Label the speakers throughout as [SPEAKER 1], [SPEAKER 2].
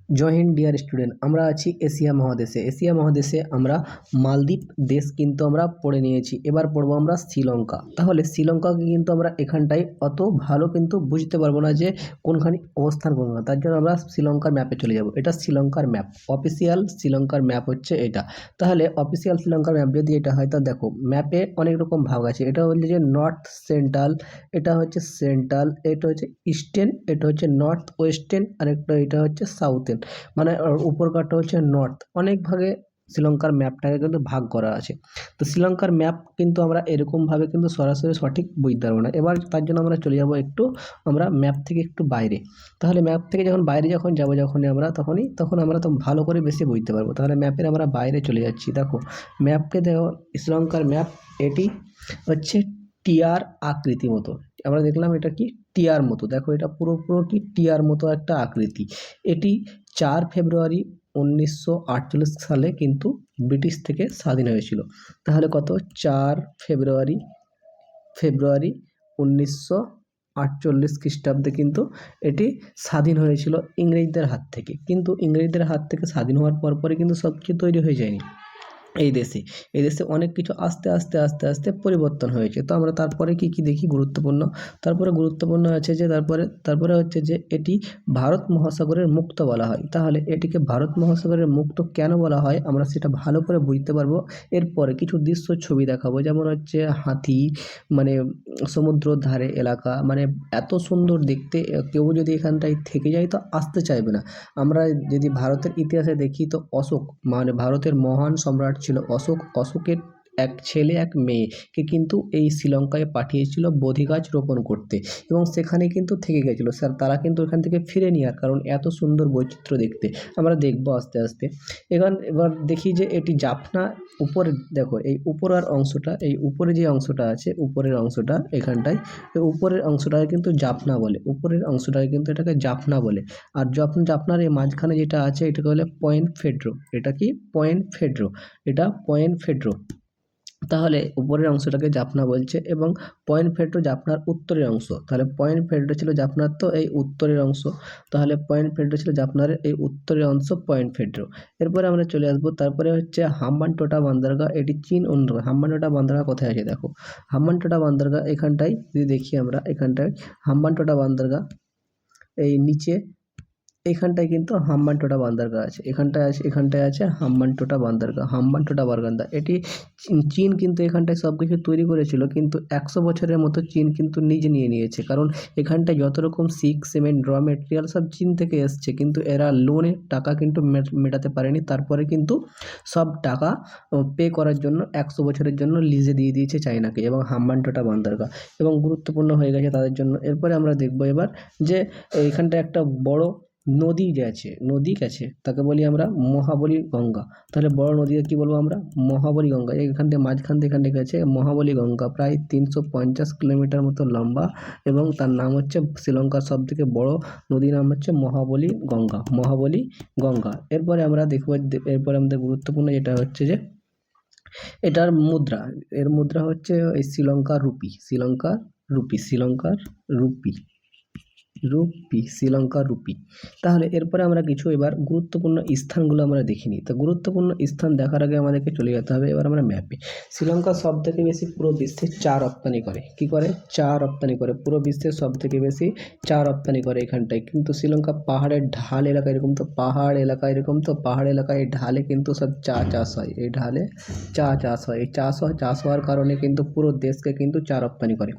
[SPEAKER 1] জয় Hind dear student, আমরা আছি Asia মহাদেশে। এশিয়া মহাদেশে আমরা মালদ্বীপ দেশ কিন্তু আমরা পড়ে নিয়েছি। এবার পড়বো আমরা শ্রীলঙ্কা। তাহলে শ্রীলঙ্কাকে কিন্তু আমরা এখানটায় অত ভালো কিন্তু বুঝতে পারবো না যে কোনখানে অবস্থান করবো না, তার জন্য আমরা শ্রীলঙ্কার ম্যাপে চলে যাব। এটা শ্রীলঙ্কার ম্যাপ, অফিসিয়াল শ্রীলঙ্কার ম্যাপ হচ্ছে এটা। তাহলে অফিসিয়াল শ্রীলঙ্কার ম্যাপ যদি এটা হয়, তা দেখো ম্যাপে অনেক রকম ভাগ আছে। এটা হচ্ছে যে নর্থ সেন্ট্রাল, এটা হচ্ছে সেন্ট্রাল, এটা হচ্ছে ইস্টার্ন, এটা হচ্ছে নর্থ ওয়েস্টার্ন, আর একটা এটা হচ্ছে সাউথেন, মানে উপরকারটা হচ্ছে নর্থ। অনেক ভাগে শ্রীলঙ্কার ম্যাপটাকে কিন্তু ভাগ করা আছে। তো শ্রীলঙ্কার ম্যাপ কিন্তু আমরা এরকমভাবে কিন্তু সরাসরি সঠিক বুঝতে পারবো না। এবার তার জন্য আমরা চলে যাব একটু, আমরা ম্যাপ থেকে একটু বাইরে। তাহলে ম্যাপ থেকে যখন বাইরে যখন যাবো, যখনই আমরা তখন আমরা তো ভালো করে বেশি বুঝতে পারবো। তাহলে ম্যাপের আমরা বাইরে চলে যাচ্ছি। দেখো ম্যাপকে দেখো, শ্রীলঙ্কার ম্যাপ এটি হচ্ছে টিয়ার আকৃতি মতো। আমরা দেখলাম এটা কি টিয়ার মতো। দেখো এটা পুরো কি টিয়ার মতো একটা আকৃতি। এটি 4 ফেব্রুয়ারি 1948 সালে কিন্তু ব্রিটিশ থেকে স্বাধীন হয়েছিল। তাহলে কত, 4 ফেব্রুয়ারি 1948 খ্রিস্টাব্দে কিন্তু এটি স্বাধীন হয়েছিল ইংরেজদের হাত থেকে। কিন্তু ইংরেজদের হাত থেকে স্বাধীন হওয়ার পরে কিন্তু সব কিছু তৈরি হয়ে যায়নি। এই দেশে অনেক কিছু আস্তে আস্তে আস্তে আস্তে পরিবর্তন হয়েছে। তো আমরা তারপরে কি দেখি গুরুত্বপূর্ণ, তারপরে গুরুত্বপূর্ণ আছে যে তারপরে হচ্ছে যে এটি ভারত মহাসাগরের মুক্ত বলা হয়। তাহলে এটিকে ভারত মহাসাগরের মুক্ত কেন বলা হয় আমরা সেটা ভালো করে বুঝতে পারবো। এরপরে কিছু দৃশ্য ছবি দেখাবো, যেমন হচ্ছে হাতি, মানে সমুদ্রের ধারে এলাকা, মানে এত সুন্দর দেখতে। কেউ যদি এখানটায় থেকে যায় তো আসতে চাইবে না। আমরা যদি ভারতের ইতিহাসে দেখি তো অশোক, মানে ভারতের মহান সম্রাট ছিল অশোক। অশোকের এক ছেলে এক মেয়েকে কিন্তু এই শ্রীলঙ্কায় পাঠিয়েছিল বোধি গাছ রোপণ করতে, এবং সেখানে কিন্তু থেকে গেছিলো স্যার। তারা কিন্তু এখান থেকে ফিরে আর কারণ এত সুন্দর বৈচিত্র্য দেখতে। আমরা দেখবো আস্তে আস্তে। এবার দেখি যে এটি জাফনা। উপরে দেখো এই উপরের অংশটা, এই উপরে যে অংশটা আছে, উপরের অংশটা এখানটায়, উপরের অংশটাকে কিন্তু জাফনা বলে। উপরের অংশটাকে কিন্তু এটাকে জাফনা বলে। আর জাফনার এই মাঝখানে যেটা আছে এটাকে বলে পয়েন্ট ফেড্রো। এটা কি পয়েন্ট ফেড্রো, এটা পয়েন্ট ফেড্রো। তাহলে উপরের অংশটাকে জাফনা বলছে, এবং পয়েন্ট ফেড্রো জাফনার উত্তরের অংশ। তাহলে পয়েন্ট ফেড্রো ছিল জাফনার তো এই উত্তরের অংশ। তাহলে পয়েন্ট ফেড্রো ছিল জাফনার এই উত্তরের অংশ, পয়েন্ট ফেড্রো। এরপরে আমরা চলে আসবো, তারপরে হচ্ছে হাম্বানটোটা বান্দরগাঁ। এটি চীন অনুর। হাম্বানটোটা বান্দরগাঁ কোথায় আছে দেখো, হাম্বানটোটা বান্দরগাঁ এখানটায় যদি দেখি আমরা, এখানটায় হাম্বানটোটা বান্দরগাঁ এই নিচে, এখানটায় কিন্তু হাম্বানটোটা বান্দরগাঁ আছে। এখানটায় আছে হাম্বানটোটা বান্দরগাঁ। এটি চীন কিন্তু এখানটায় সব কিছু তৈরি করেছিল, কিন্তু 100 বছরের মতো চীন কিন্তু নিজে নিয়ে নিয়েছে। কারণ এখানটায় যত রকম সিমেন্ট, র মেটেরিয়াল সব চীন থেকে এসছে, কিন্তু এরা লোনের টাকা কিন্তু মেটাতে পারেনি। তারপরে কিন্তু সব টাকা পে করার জন্য 100 বছরের জন্য লিজে দিয়ে দিয়েছে চায়নাকে এবং হাম্বানটোটা বান্দরগাঁ, এবং গুরুত্বপূর্ণ হয়ে গেছে তাদের জন্য। এরপরে আমরা দেখবো এবার যে এইখানটা একটা বড় নদী গেছে, তাকে বলি আমরা মহাবলী গঙ্গা। তাহলে বড় নদীকে কি বলবো আমরা, মহাবলী গঙ্গা। এখান থেকে মাঝখান থেকে এখানে গেছে মহাবলী গঙ্গা, প্রায় 350 কিলোমিটার মতো লম্বা, এবং তার নাম হচ্ছে শ্রীলঙ্কার সব থেকে বড় নদীর নাম হচ্ছে মহাবলী গঙ্গা। এরপরে আমরা দেখবো, এরপরে আমাদের গুরুত্বপূর্ণ যেটা হচ্ছে যে এটার মুদ্রা। এর মুদ্রা হচ্ছে এই শ্রীলঙ্কার রুপি। তাহলে এরপরে আমরা কিছু এবার গুরুত্বপূর্ণ স্থানগুলো আমরা দেখে নিই। তো গুরুত্বপূর্ণ স্থান দেখার আগে আমাদেরকে চলে যেতে হবে এবার আমরা ম্যাপে। শ্রীলঙ্কা সব থেকে বেশি পুরো বিশ্বে চা রপ্তানি করে। কি করে? চা রপ্তানি করে। পুরো বিশ্বের সব থেকে বেশি চা রপ্তানি করে এখানটায়। কিন্তু শ্রীলঙ্কা পাহাড়ের ঢাল এলাকা, এরকম তো পাহাড় এলাকায় ঢালে কিন্তু সব চা চাষ হয়। এই ঢালে চা চাষ হয়। এই চাষ হওয়ার কারণে কিন্তু পুরো দেশকে কিন্তু চা রপ্তানি করে।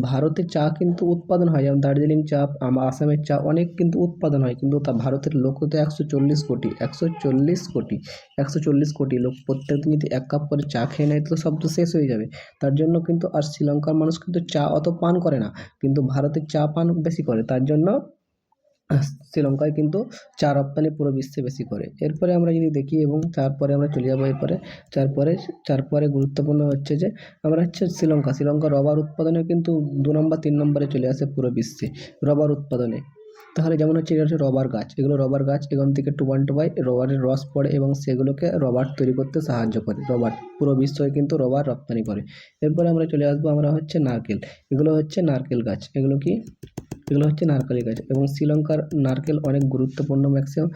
[SPEAKER 1] ভারতে চা কিন্তু উৎপাদন হয়, যেমন দার্জিলিং চা, আসামের চা অনেক কিন্তু উৎপাদন হয়, কিন্তু তা ভারতের লোক তো 140 কোটি লোক। প্রত্যেকদিন যদি 1 কাপ করে চা খেয়ে নেয় তো সব তো শেষ হয়ে যাবে। তার জন্য কিন্তু আর শ্রীলঙ্কার মানুষ কিন্তু চা অত পান করে না, কিন্তু ভারতের চা পান বেশি করে। তার জন্য শ্রীলঙ্কায় কিন্তু চা রপ্তানি পুরো বিশ্বে বেশি করে। এরপরে আমরা যদি দেখি, এবং তারপরে আমরা চলে যাবো এরপরে তারপরে গুরুত্বপূর্ণ হচ্ছে যে আমরা হচ্ছে শ্রীলঙ্কা রবার উৎপাদনে কিন্তু 2 নম্বর 3 নম্বরে চলে আসে পুরো বিশ্বে রবার উৎপাদনে। তাহলে যেমন হচ্ছে এটা হচ্ছে রবার গাছ, এখান থেকে টুবাই রবারের রস পড়ে এবং সেগুলোকে রবার তৈরি করতে সাহায্য করে। পুরো বিশ্বে কিন্তু রবার রপ্তানি করে। এরপরে আমরা চলে আসবো, আমরা হচ্ছে নারকেল। এগুলো হচ্ছে নারকেল গাছ। এগুলো কি এগুলো হচ্ছে নারকেল গাছ। এবং শ্রীলঙ্কার নারকেল অনেক গুরুত্বপূর্ণ, ম্যাক্সিমাম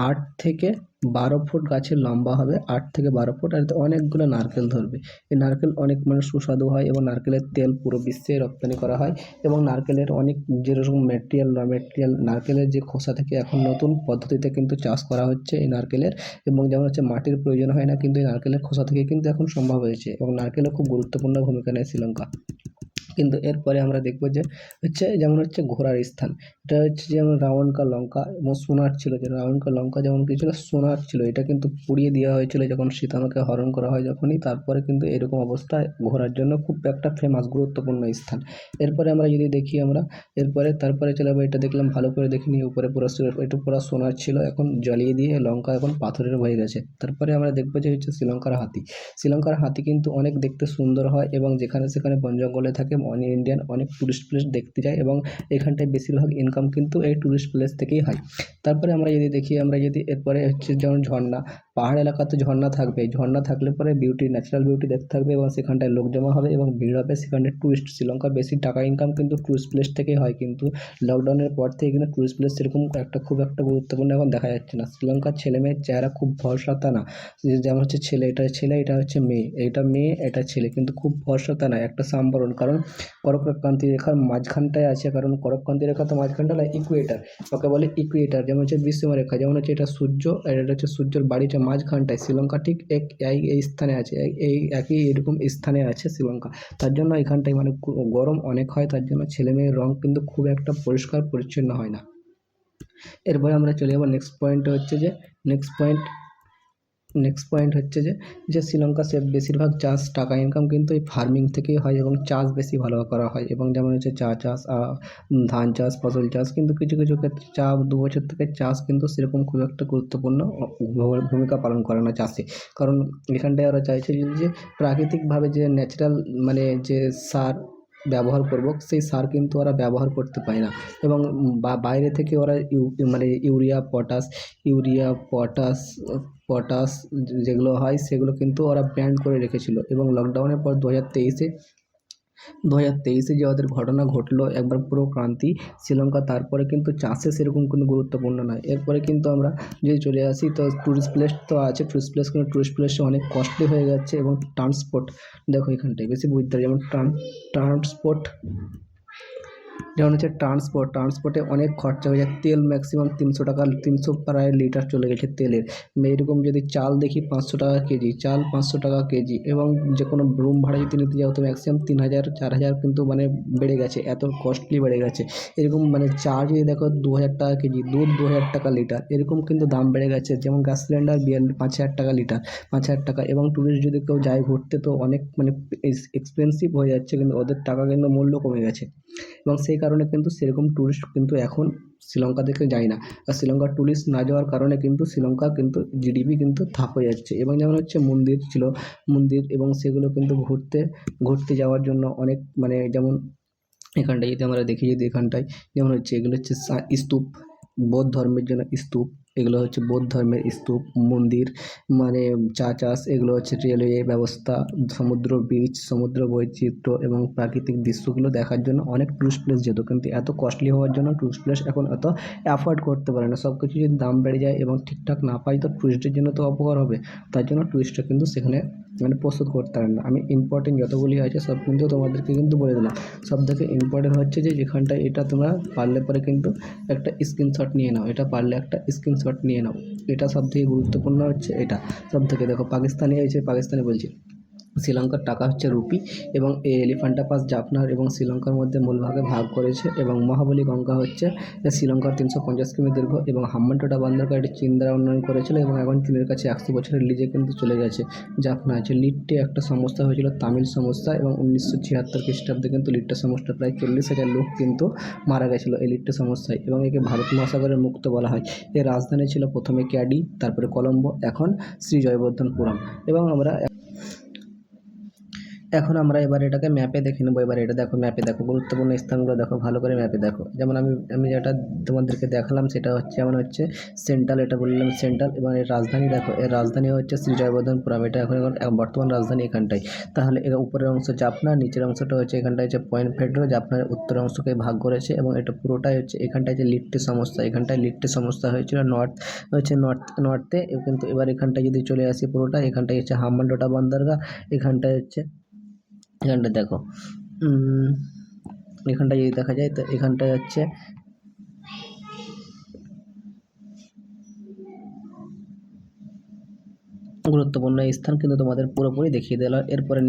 [SPEAKER 1] 8 থেকে 12 ফুট গাছের লম্বা হবে, 8 থেকে 12 ফুট, আর এতে অনেকগুলো নারকেল ধরবে। এই নারকেল অনেক মানে সুস্বাদু হয় এবং নারকেলের তেল পুরো বিশ্বে রপ্তানি করা হয়। এবং নারকেলের অনেক যেরকম ম্যাটেরিয়াল নারকেলের যে খোসা থেকে এখন নতুন পদ্ধতিতে কিন্তু চাষ করা হচ্ছে এই নারকেলের। এবং যেমন হচ্ছে মাটির প্রয়োজন হয় না, কিন্তু এই নারকেলের খোসা থেকে কিন্তু এখন সম্ভব হয়েছে। এবং নারকেলও খুব গুরুত্বপূর্ণ ভূমিকা নেয় শ্রীলঙ্কা। কিন্তু এরপরে আমরা দেখবো যে হচ্ছে যেমন হচ্ছে ঘোরার স্থান। এটা হচ্ছে যেমন রাবণ কা লঙ্কা এবং সোনার ছিল, যে রাবণ কা লঙ্কা যেমন কি ছিল, সোনার ছিল। এটা কিন্তু পুড়িয়ে দেওয়া হয়েছিল যখন সীতামাকে হরণ করা হয় যখনই, তারপরে কিন্তু এরকম অবস্থায় ঘোরার জন্য খুব একটা ফেমাস গুরুত্বপূর্ণ স্থান। এরপরে আমরা যদি দেখি আমরা তারপরে চলে যাবো, এটা দেখলাম ভালো করে দেখিনি, উপরে পুরো এটা পুরো সোনার ছিল, এখন জ্বালিয়ে দিয়ে লঙ্কা এখন পাথরের হয়ে গেছে। তারপরে আমরা দেখবো যে হচ্ছে শ্রীলঙ্কার হাতি। শ্রীলঙ্কার হাতি কিন্তু অনেক দেখতে সুন্দর হয় এবং যেখানে সেখানে বন জঙ্গলে থাকে, ইন্ডিয়ান অনেক টুরিস্ট প্লেস দেখতে যায় এবং এখানটায় বেশিরভাগ ইনকাম কিন্তু এই টুরিস্ট প্লেস থেকেই হয়। তারপরে আমরা যদি দেখি, এরপরে হচ্ছে যেমন ঝর্ণা, পাহাড় এলাকাতে ঝর্ণা থাকবে, ঝর্ণা থাকলে পরে ন্যাচারাল বিউটি দেখতে থাকবে এবং সেখানটায় লোক জমা হবে এবং ভিড় হবে, সেখানে টুরিস্ট, শ্রীলঙ্কার বেশি টাকা ইনকাম কিন্তু টুরিস্ট প্লেস থেকেই হয়। কিন্তু লকডাউনের পর থেকে কিন্তু টুরিস্ট প্লেস সেরকম খুব একটা গুরুত্বপূর্ণ এখন দেখা যাচ্ছে না। শ্রীলঙ্কার ছেলে মেয়ের চেহারা খুব ভরসা তা না, যেমন হচ্ছে এটা হচ্ছে মেয়ে, এটা ছেলে, কিন্তু খুব ভরসা তা না, একটা সাম্বরণ। কারণ কর্কটক্রান্তি রেখার মাঝখানটায় আছে, কারণ কর্কটক্রান্তি রেখা তো মাঝখানটা না, ইকুয়েটার, ওকে বলে ইকুয়েটার। যেমন হচ্ছে বিষুবরেখা, যেমন হচ্ছে এটা সূর্য, আর এটা হচ্ছে সূর্যের বাড়িটা মাঝখানটায়। শ্রীলঙ্কা ঠিক এই স্থানে আছে, এই একই এরকম স্থানে আছে শ্রীলঙ্কা। তার জন্য এখানটায় মানে গরম অনেক হয়, তার জন্য ছেলে মেয়ের রং কিন্তু খুব একটা পরিষ্কার পরিচ্ছন্ন হয় না। এরপরে আমরা চলে যাবো নেক্সট পয়েন্টে, হচ্ছে যে নেক্সট পয়েন্ট হচ্ছে যে শ্রীলঙ্কা বেশিরভাগ চাষ, টাকা ইনকাম কিন্তু এই ফার্মিং থেকেই হয় এবং চাষ বেশি ভালো করা হয়। এবং যেমন হচ্ছে চা চাষ, ধান চাষ, ফসল চাষ, কিন্তু কিছু কিছু ক্ষেত্রে 2 বছর থেকে চাষ কিন্তু সেরকম খুব একটা গুরুত্বপূর্ণ ভূমিকা পালন করে না চাষে। কারণ এখানটায় ওরা চাইছে যে প্রাকৃতিকভাবে যে ন্যাচারাল মানে যে সার ব্যবহার করব, সেই সার কিন্তু ওরা ব্যবহার করতে পারে না। এবং বাইরে থেকে ওরা মানে ইউরিয়া পটাশ যেগুলো হয় সেগুলো কিন্তু ওরা ব্যান করে রেখেছিল। এবং লকডাউনের পর 2023-এ যে ওদের ঘটনা ঘটলো, একবার পুরো ক্রান্তি শ্রীলঙ্কা, তারপরে কিন্তু চাষে সেরকম কোনো গুরুত্বপূর্ণ নয়। এরপরে কিন্তু আমরা যদি চলে আসি, তো টুরিস্ট প্লেস তো আছে, টুরিস্ট প্লেস কিন্তু টুরিস্ট প্লেসে অনেক কস্টলি হয়ে যাচ্ছে। এবং ট্রান্সপোর্ট দেখো এখানটায় বেশি বুঝতে হবে, যেমন ট্রান্সপোর্ট, যেমন হচ্ছে ট্রান্সপোর্টে অনেক খরচা হয়ে যায়। তেল ম্যাক্সিমাম 300 টাকা, 300 প্রায় লিটার চলে গেছে তেলের। এরকম যদি চাল দেখি 500 টাকা কেজি, চাল 500 টাকা কেজি। এবং যে কোনো রুম ভাড়া যদি নিতে যাও তো ম্যাক্সিমাম 3000 4000 কিন্তু মানে বেড়ে গেছে, এত কস্টলি বেড়ে গেছে। এরকম মানে চা যদি দেখো 2000 টাকা কেজি, দুধ 2000 টাকা লিটার, এরকম কিন্তু দাম বেড়ে গেছে। যেমন গ্যাস সিলিন্ডার 5000 টাকা লিটার, 5000 টাকা। এবং টুরিস্ট যদি কেউ যায় ঘুরতে, তো অনেক মানে এক্সপেন্সিভ হয়ে যাচ্ছে, কিন্তু ওদের টাকা কিন্তু মূল্য কমে গেছে। এবং সেই কারণে কিন্তু সেরকম টুরিস্ট কিন্তু এখন শ্রীলঙ্কা থেকে যায় না। আর শ্রীলঙ্কার টুরিস্ট না যাওয়ার কারণে কিন্তু শ্রীলঙ্কার কিন্তু জিডিপি কিন্তু থাপ হয়ে যাচ্ছে। এবং যেমন হচ্ছে মন্দির এবং সেগুলো কিন্তু ঘুরতে যাওয়ার জন্য অনেক মানে, যেমন এখানটায় যদি আমরা দেখি, এখানটায় যেমন হচ্ছে এগুলো হচ্ছে স্তূপ, বৌদ্ধ ধর্মের জন্য স্তূপ, এগুলো হচ্ছে বৌদ্ধ ধর্মের স্তূপ, মন্দির, মানে চা চাষ, এগুলো হচ্ছে রেলওয়ে ব্যবস্থা, সমুদ্র বিচ, সমুদ্র বৈচিত্র্য এবং প্রাকৃতিক দৃশ্যগুলো দেখার জন্য অনেক টুরিস্ট প্লেস যেত। কিন্তু এত কস্টলি হওয়ার জন্য টুরিস্ট প্লেস এখন এত অ্যাফোর্ড করতে পারে না। সব কিছু যদি দাম বেড়ে যায় এবং ঠিকঠাক না পাই, তো টুরিস্টের জন্য তো অপকার হবে। তার জন্য টুরিস্টরা কিন্তু সেখানে মানে প্রস্তুত করতে পারেন না। আমি ইম্পর্টেন্ট যতগুলি আছে সব কিন্তু তোমাদেরকে কিন্তু বলে দিলাম। সব থেকে ইম্পর্টেন্ট হচ্ছে যেখানটায় এটা তোমরা পারলে পরে কিন্তু একটা স্ক্রিনশট নিয়ে নাও, এটা পারলে একটা স্ক্রিনশট নিয়ে নাও। এটা সবথেকে গুরুত্বপূর্ণ হচ্ছে এটা। সবথেকে দেখো পাকিস্তানে বলছি, শ্রীলঙ্কার টাকা হচ্ছে রুপি। এবং এই এলিফ্যান্টা পাস জাফনার এবং শ্রীলঙ্কার মধ্যে মূলভাগে ভাগ করেছে। এবং মহাবলী গঙ্গা হচ্ছে শ্রীলঙ্কার 350 কিমি দীর্ঘ। এবং হাম্বানটোটা বন্দরগাঁটি চীন দ্বারা উন্নয়ন করেছিল এবং এখন চীনের কাছে 100 বছরের লিজে কিন্তু চলে গেছে। জাফনা আছে। লিডটি একটা সমস্যা হয়েছিল, তামিল সমস্যা, এবং 1976 খ্রিস্টাব্দে কিন্তু লিডটা সমস্যা প্রায় 40,000 লোক কিন্তু মারা গেছিলো এই লিডটা সমস্যায়। এবং একে ভারত মহাসাগরের মুক্ত বলা হয়। এর রাজধানী ছিল প্রথমে ক্যাডি, তারপরে কলম্বো, এখন শ্রী জয়বর্ধনপুরম। এবং আমরা এখন আমরা এবার এটাকে ম্যাপে দেখে নেবো। এবার এটা দেখো, ম্যাপে দেখো গুরুত্বপূর্ণ স্থানগুলো দেখো ভালো করে ম্যাপে দেখো। যেমন আমি যেটা তোমাদেরকে দেখালাম সেটা হচ্ছে যেমন হচ্ছে সেন্ট্রাল, এটা বললাম সেন্ট্রাল। এবং এর রাজধানী দেখো, এর রাজধানী হচ্ছে শ্রী জয়বর্ধনপুরম, এটা এখন বর্তমান রাজধানী এখানটাই। তাহলে এর উপরের অংশ জাফনা, নিচের অংশটা হচ্ছে এখানটায় হচ্ছে পয়েন্ট ফেড্রো। জাফনার উত্তর অংশকে ভাগ করেছে এবং এটা পুরোটাই হচ্ছে এখানটায় যে লিফটের সমস্যা, এখানটায় লিফটের সমস্যা হয়েছিল নর্থে। কিন্তু এবার এখানটায় যদি চলে আসি পুরোটা, এখানটায় হচ্ছে হাম্বানটোটা বন্দরগাহ। এখানটায় হচ্ছে, এখানটা দেখো এখানটায় যদি দেখা যায় তো এখানটায় হচ্ছে গুরুত্বপূর্ণ স্থান, কিন্তু তোমাদের পুরোপুরি দেখিয়ে দিলাম। এরপরে